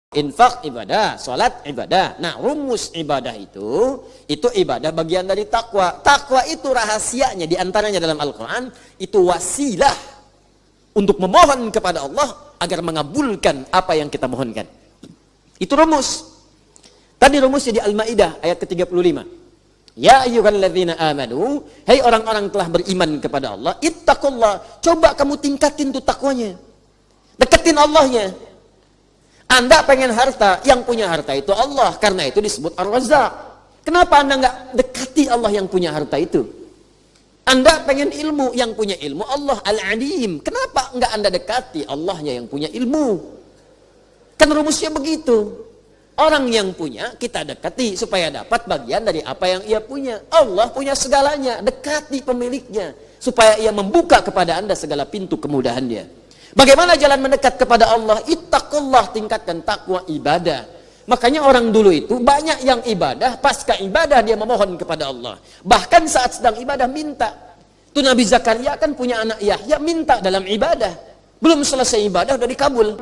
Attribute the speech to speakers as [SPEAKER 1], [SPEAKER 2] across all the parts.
[SPEAKER 1] Infak ibadah, sholat ibadah. Nah, rumus ibadah itu ibadah bagian dari takwa. Takwa itu rahasianya diantaranya dalam Al-Quran, itu wasilah untuk memohon kepada Allah agar mengabulkan apa yang kita mohonkan. Itu rumus. Tadi rumusnya di Al-Maidah ayat ke-35. Ya ayyuhalladzina amanu, hai orang-orang telah beriman kepada Allah, ittaqullah, coba kamu tingkatin tuh takwanya. Deketin Allahnya. Anda pengen harta, yang punya harta itu Allah, karena itu disebut Ar-Razzaq. Kenapa Anda nggak dekati Allah yang punya harta itu? Anda pengen ilmu, yang punya ilmu Allah Al-Alim. Kenapa nggak Anda dekati Allahnya yang punya ilmu? Kan rumusnya begitu. Orang yang punya kita dekati supaya dapat bagian dari apa yang ia punya. Allah punya segalanya, dekati pemiliknya supaya ia membuka kepada Anda segala pintu kemudahan dia. Bagaimana jalan mendekat kepada Allah? Ittaqullah, tingkatkan takwa ibadah. Makanya orang dulu itu banyak yang ibadah, pasca ibadah dia memohon kepada Allah. Bahkan saat sedang ibadah minta. Itu Nabi Zakaria kan punya anak Yahya, minta dalam ibadah. Belum selesai ibadah udah dikabul.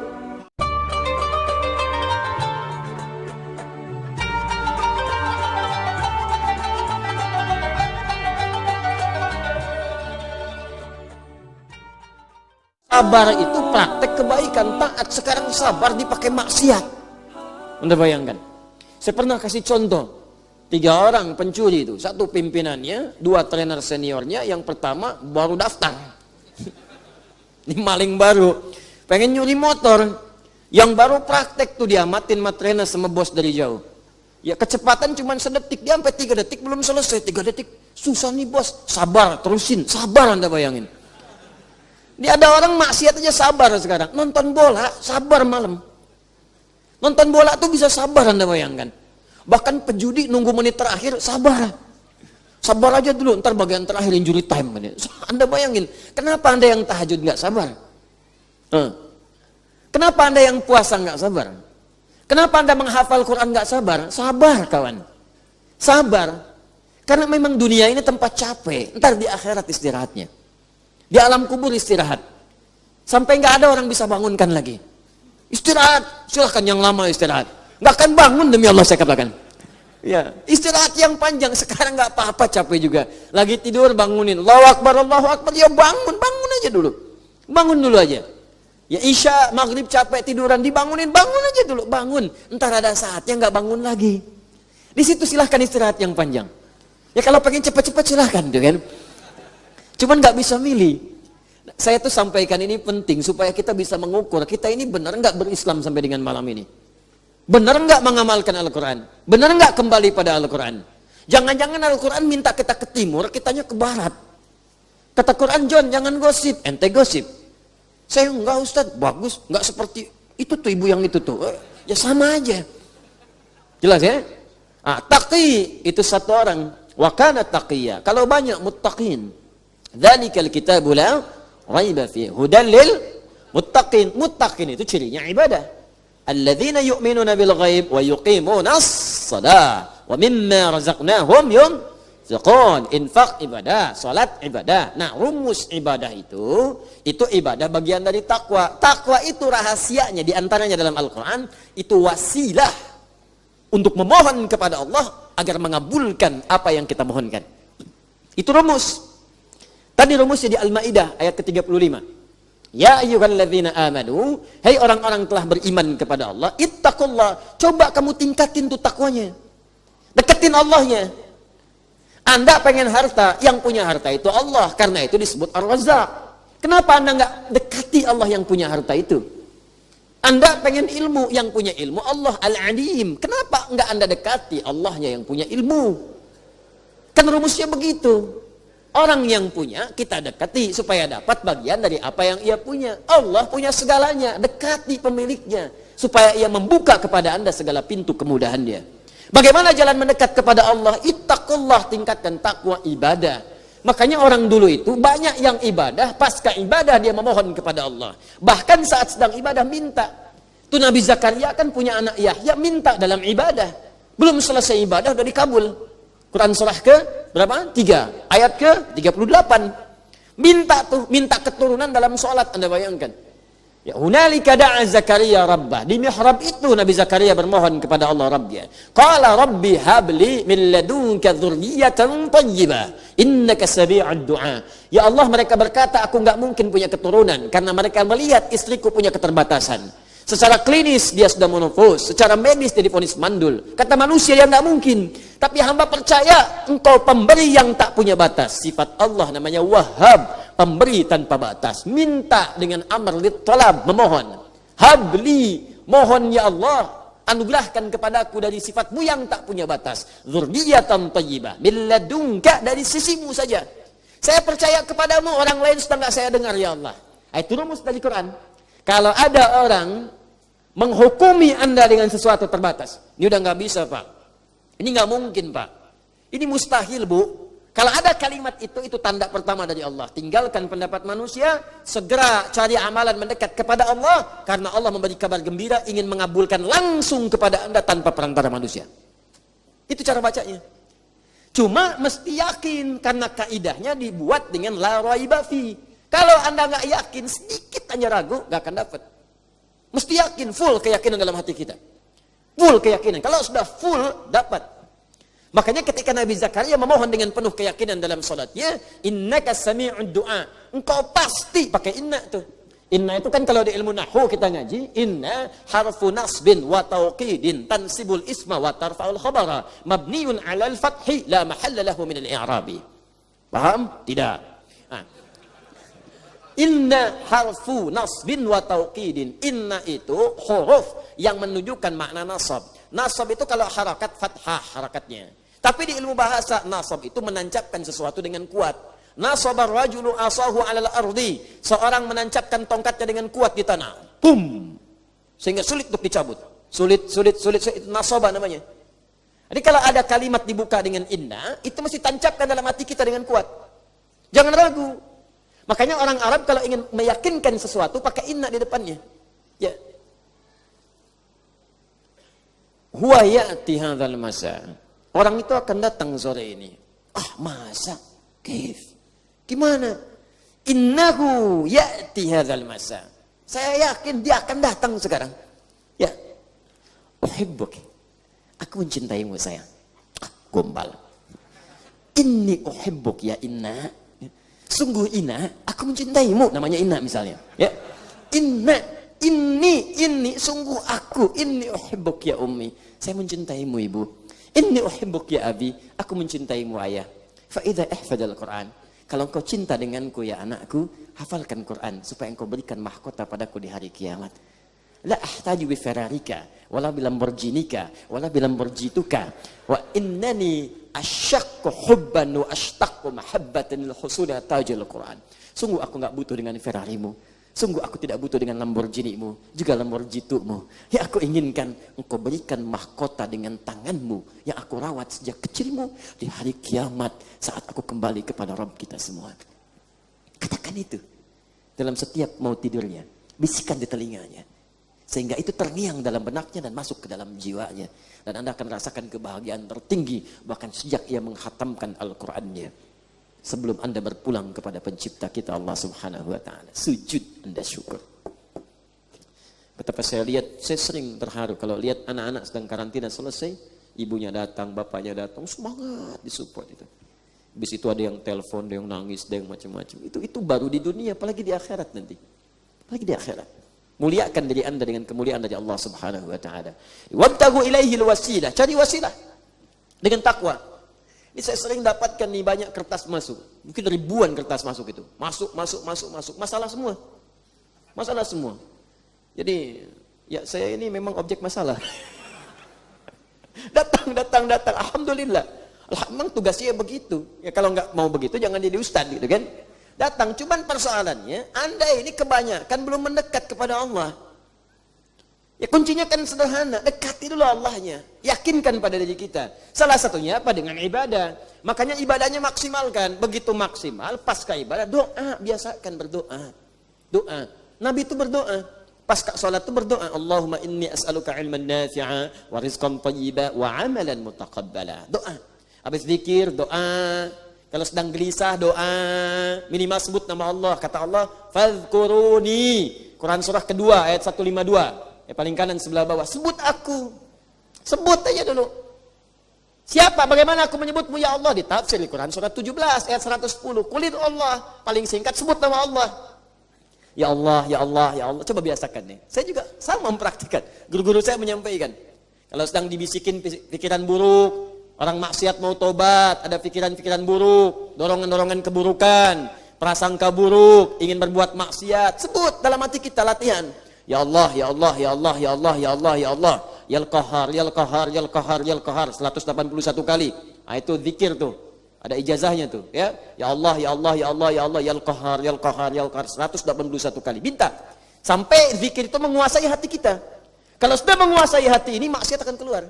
[SPEAKER 1] Sabar itu praktek kebaikan, taat. Sekarang sabar dipakai maksiat. Anda bayangkan. Saya pernah kasih contoh. 3 orang pencuri itu. 1 pimpinannya, 2 trainer seniornya. Yang pertama baru daftar. Ini maling baru. Pengen nyuri motor. Yang baru praktek tuh diamatin sama trainer sama bos dari jauh. Ya kecepatan cuma sedetik. Dia sampai 3 detik belum selesai. 3 detik. Susah nih bos. Sabar, terusin. Sabar Anda bayangin. Dia ada orang maksiat aja sabar sekarang. Nonton bola, sabar malam. Nonton bola tuh bisa sabar Anda bayangkan. Bahkan pejudi nunggu menit terakhir, sabar. Sabar aja dulu, ntar bagian terakhir injury time. Anda bayangin, kenapa Anda yang tahajud nggak sabar? Kenapa Anda yang puasa nggak sabar? Kenapa Anda menghafal Quran nggak sabar? Sabar kawan. Sabar. Karena memang dunia ini tempat capek. Ntar di akhirat istirahatnya. Di alam kubur istirahat. Sampai nggak ada orang bisa bangunkan lagi. Istirahat, silahkan yang lama istirahat. Nggak akan bangun demi Allah saya katakan. Ya, istirahat yang panjang. Sekarang nggak apa-apa capek juga. Lagi tidur bangunin. Allahu Akbar, Allahu Akbar. Ya bangun aja dulu. Bangun dulu aja. Ya Isya, Maghrib capek tiduran dibangunin, bangun aja dulu. Bangun. Ntar ada saatnya nggak bangun lagi. Di situ silahkan istirahat yang panjang. Ya kalau pengen cepat-cepat silahkan, tuh kan. Cuman nggak bisa milih. Saya tuh sampaikan ini penting supaya kita bisa mengukur kita ini benar nggak berislam sampai dengan malam ini. Benar nggak mengamalkan Al-Quran? Benar nggak kembali pada Al-Quran? Jangan-jangan Al-Quran minta kita ke timur, kitanya ke barat. Kata Quran, John jangan gosip, ente gosip. Saya enggak Ustaz, bagus, nggak seperti itu tuh ibu yang itu tuh. Ya sama aja. Jelas ya? Taqi itu 1 orang. Wa kana taqiyya. Kalau banyak muttaqin. Dzalikal kitabu la raiba fihi hudan lil muttaqin. Muttaqin itu cirinya ibadah. Alladzina yu'minuna bil ghaib wa yuqimunas shalah wa mimma razaqnahum yunfiqun. Infak ibadah, salat ibadah. Nah, rumus ibadah itu ibadah bagian dari takwa. Takwa itu rahasianya diantaranya dalam Al-Quran, itu wasilah untuk memohon kepada Allah agar mengabulkan apa yang kita mohonkan. Itu rumus. Tadi rumusnya di Al-Maidah ayat ke-35. Ya ayyuhalladzina amanu, hai orang-orang telah beriman kepada Allah, ittaqullah, coba kamu tingkatin tuh takwanya. Deketin Allahnya. Anda pengen harta, yang punya harta itu Allah, karena itu disebut Ar-Razzaq. Kenapa Anda nggak dekati Allah yang punya harta itu? Anda pengen ilmu, yang punya ilmu Allah Al-Alim. Kenapa nggak Anda dekati Allahnya yang punya ilmu? Kan rumusnya begitu. Orang yang punya kita dekati supaya dapat bagian dari apa yang ia punya. Allah punya segalanya, dekati pemiliknya supaya ia membuka kepada Anda segala pintu kemudahan dia. Bagaimana jalan mendekat kepada Allah? Ittaqullah, tingkatkan takwa ibadah. Makanya orang dulu itu banyak yang ibadah, pasca ibadah dia memohon kepada Allah. Bahkan saat sedang ibadah minta. Itu Nabi Zakaria kan punya anak Yahya, minta dalam ibadah. Belum selesai ibadah udah dikabul. Quran surah ke berapa? 3 ayat ke 38. Minta keturunan dalam sholat, Anda bayangkan. Ya, hunalika da'a Zakaria rabbah. Di mihrab itu Nabi Zakaria bermohon kepada Allah Rabbnya. Qala rabbi habli min ladunka dzurriyyatan thayyibah innaka sami'ud du'a. Ya Allah, mereka berkata aku enggak mungkin punya keturunan karena mereka melihat istriku punya keterbatasan. Secara klinis dia sudah menopause, secara medis dia divonis mandul. Kata manusia yang enggak mungkin. Tapi hamba percaya engkau pemberi yang tak punya batas. Sifat Allah namanya Wahhab, pemberi tanpa batas. Minta dengan amr lit talab, memohon. Habli, mohon ya Allah, anugerahkan kepadaku dari sifatmu yang tak punya batas. Dzurriyyatan thayyibah min ladunka, dari sisimu saja. Saya percaya kepadamu, orang lain sudah enggak saya dengar ya Allah. Itu rumus dari Quran. Kalau ada orang menghukumi Anda dengan sesuatu terbatas, ini udah nggak bisa Pak, ini nggak mungkin Pak, ini mustahil Bu. Kalau ada kalimat itu tanda pertama dari Allah. Tinggalkan pendapat manusia, segera cari amalan mendekat kepada Allah, karena Allah memberi kabar gembira ingin mengabulkan langsung kepada Anda tanpa perantara manusia. Itu cara bacanya. Cuma mesti yakin, karena kaidahnya dibuat dengan la raiba fi. Kalau Anda nggak yakin, sedikit hanya ragu, nggak akan dapat. Mesti yakin, full keyakinan dalam hati kita. Full keyakinan. Kalau sudah full, dapat. Makanya ketika Nabi Zakaria memohon dengan penuh keyakinan dalam salatnya, innaka sami'ud du'a. Engkau pasti pakai inna tuh. Inna itu kan kalau di ilmu nahwu kita ngaji, inna harfu nasbin wa tawqidin tansibul isma wa tarfa'ul khabara mabniun 'alal fathi la mahalla lahu min al-i'rabi. Paham? Tidak. Inna harfu nasbin wa tauqidin. Inna itu huruf yang menunjukkan makna nasab. Nasab itu kalau harakat fathah harakatnya. Tapi di ilmu bahasa nasab itu menancapkan sesuatu dengan kuat. Nasabar rajulu asahu 'alal ardi. Seorang menancapkan tongkatnya dengan kuat di tanah. Pum. Sehingga sulit untuk dicabut. Sulit nasaba namanya. Jadi kalau ada kalimat dibuka dengan inna, itu mesti tancapkan dalam hati kita dengan kuat. Jangan ragu. Makanya orang Arab kalau ingin meyakinkan sesuatu pakai inna di depannya. Ya. Huwa ya'ti hadzal masa. Orang itu akan datang sore ini. Masa? Kif? Gimana? Innahu ya'ti hadzal masa. Saya yakin dia akan datang sekarang. Ya. Uhibbuk. Aku mencintaimu sayang. Gombal. Inni uhibbuk ya inna. Sungguh Inna, aku mencintaimu. Namanya Inna misalnya. Ya. Inna, ini, sungguh aku. Inni uhibbuk ya ummi. Saya mencintaimu ibu. Inni uhibbuk ya abi. Aku mencintaimu ayah. Fa idza ihfadzal Quran. Kalau engkau cinta denganku ya anakku, hafalkan Quran supaya engkau berikan mahkota padaku di hari kiamat. La ahtaju bi Ferrarika, wala bi Lamborghinika, wala bi Lamborghituka, wa innani asyaqqu hubban wa ashtaqu mahabbatan lil husuli tajil Quran. Sungguh aku enggak butuh dengan Ferrarimu. Sungguh aku tidak butuh dengan Lamborghinimu, juga Lamborghitumu. Yang aku inginkan engkau berikan mahkota dengan tanganmu yang aku rawat sejak kecilmu di hari kiamat saat aku kembali kepada Rabb kita semua. Katakan itu dalam setiap mau tidurnya, bisikan di telinganya. Sehingga itu terngiang dalam benaknya dan masuk ke dalam jiwanya. Dan Anda akan rasakan kebahagiaan tertinggi bahkan sejak ia menghatamkan Al-Qur'annya. Sebelum Anda berpulang kepada pencipta kita Allah Subhanahu wa taala. Sujud Anda syukur. Betapa saya sering terharu kalau lihat anak-anak sedang karantina selesai, ibunya datang, bapaknya datang, semangat disupport itu. Habis itu ada yang telepon, ada yang nangis, ada yang macam-macam. Itu baru di dunia, apalagi di akhirat nanti. Apalagi di akhirat. Muliakan diri Anda dengan kemuliaan dari Allah Subhanahu wa taala. Wabtagu ilaihil wasilah, cari wasilah dengan takwa. Ini saya sering dapatkan nih banyak kertas masuk. Mungkin ribuan kertas masuk itu. Masuk. Masalah semua. Masalah semua. Jadi, ya saya ini memang objek masalah. datang. Alhamdulillah. Memang tugasnya begitu. Ya kalau nggak mau begitu jangan jadi ustaz gitu kan. Datang, cuman persoalannya Anda ini kebanyakan belum mendekat kepada Allah. Ya kuncinya kan sederhana, dekati dulu Allahnya, yakinkan pada diri kita. Salah satunya apa? Dengan ibadah. Makanya ibadahnya maksimalkan. Begitu maksimal, pasca ibadah doa, biasakan berdoa. Doa. Nabi itu berdoa. Pasca sholat itu berdoa, Allahumma inni as'aluka ilman nafi'a wa rizqan thayyiba wa amalan mutaqabbala. Doa. Habis zikir, doa. Kalau sedang gelisah doa, minimal sebut nama Allah. Kata Allah, fadhkuruni. Quran surah kedua ayat 152. Paling kanan sebelah bawah. Sebut aku. Sebut aja dulu. Siapa? Bagaimana aku menyebutmu ya Allah? Ditafsir di Quran surah 17 ayat 110. Kulit Allah. Paling singkat sebut nama Allah. Ya Allah, ya Allah, ya Allah. Coba biasakan nih. Saya juga sama mempraktikkan. Guru-guru saya menyampaikan. Kalau sedang dibisikin pikiran buruk, orang maksiat mau tobat, ada pikiran-pikiran buruk, dorongan-dorongan keburukan, prasangka buruk, ingin berbuat maksiat, sebut dalam hati kita latihan. Ya Allah, ya Allah, ya Allah, ya Allah, ya Allah, ya Allah. Yal Qahar, Yal Qahar, Yal Qahar, Yal Qahar 181 kali. Nah, itu zikir tuh. Ada ijazahnya tuh, ya. Ya Allah, ya Allah, ya Allah, ya Allah, Yal Qahar, Yal Qahar, Yal Qahar 181 kali. Minta sampai zikir itu menguasai hati kita. Kalau sudah menguasai hati ini, maksiat akan keluar.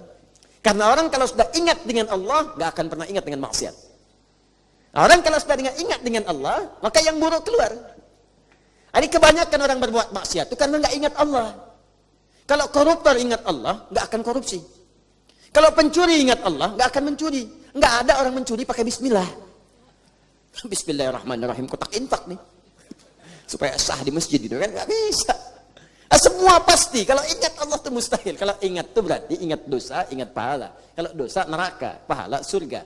[SPEAKER 1] Karena orang kalau sudah ingat dengan Allah, gak akan pernah ingat dengan maksiat. Orang kalau sudah ingat dengan Allah, maka yang buruk keluar. Ini kebanyakan orang berbuat maksiat itu karena gak ingat Allah. Kalau koruptor ingat Allah, gak akan korupsi. Kalau pencuri ingat Allah, gak akan mencuri. Gak ada orang mencuri pakai bismillah. Bismillahirrahmanirrahim, kotak infak nih. Supaya sah di masjid itu kan, gak bisa. Semua pasti, kalau ingat Allah itu mustahil. Kalau ingat itu berarti ingat dosa, ingat pahala. Kalau dosa neraka, pahala surga.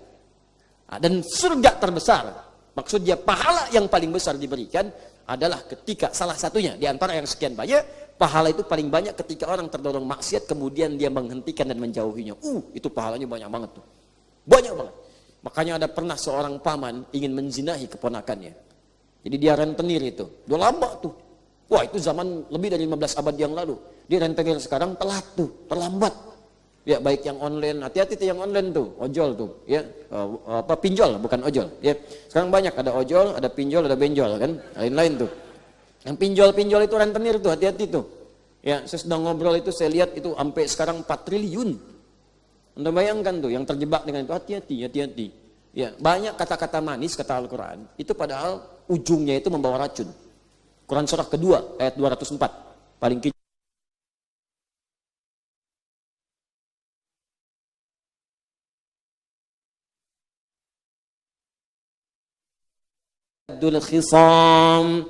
[SPEAKER 1] Dan surga terbesar, maksudnya pahala yang paling besar diberikan adalah ketika salah satunya, di antara yang sekian banyak, pahala itu paling banyak ketika orang terdorong maksiat, kemudian dia menghentikan dan menjauhinya. Itu pahalanya banyak banget tuh. Banyak banget. Makanya ada pernah seorang paman ingin menzinahi keponakannya. Jadi dia rentenir itu. Udah lama tuh. Wah, itu zaman lebih dari 15 abad yang lalu. Dia rentenir sekarang telat tuh, terlambat. Ya, baik yang online, hati-hati tuh yang online tuh, ojol tuh, ya. Pinjol, bukan ojol, ya. Sekarang banyak ada ojol, ada pinjol, ada benjol kan, lain-lain tuh. Yang pinjol-pinjol itu rentenir tuh, hati-hati tuh. Ya, saya sedang ngobrol itu saya lihat itu sampai sekarang 4 triliun. Anda bayangkan tuh yang terjebak dengan itu, hati-hati, hati-hati. Ya, banyak kata-kata manis kata Al-Qur'an, itu padahal ujungnya itu membawa racun. Quran surah kedua ayat 204 paling kecil. Khisam,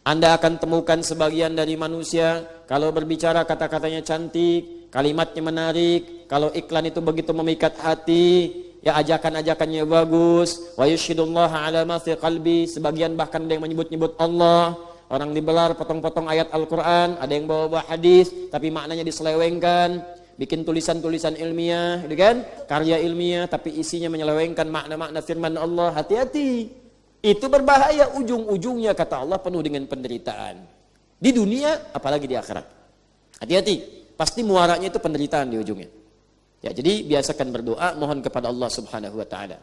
[SPEAKER 1] Anda akan temukan sebagian dari manusia kalau berbicara kata-katanya cantik, kalimatnya menarik, kalau iklan itu begitu memikat hati, ya ajakan-ajakannya bagus, wa yushhidullaha ala ma fi qalbi, sebagian bahkan ada yang menyebut-nyebut Allah. Orang dibelar potong-potong ayat Al-Quran, ada yang bawa-bawa hadis, tapi maknanya diselewengkan, bikin tulisan-tulisan ilmiah, gitu kan? Karya ilmiah, tapi isinya menyelewengkan makna-makna firman Allah. Hati-hati, itu berbahaya. Ujung-ujungnya kata Allah penuh dengan penderitaan. Di dunia, apalagi di akhirat. Hati-hati, pasti muaranya itu penderitaan di ujungnya. Ya, jadi biasakan berdoa, mohon kepada Allah Subhanahu Wa Taala.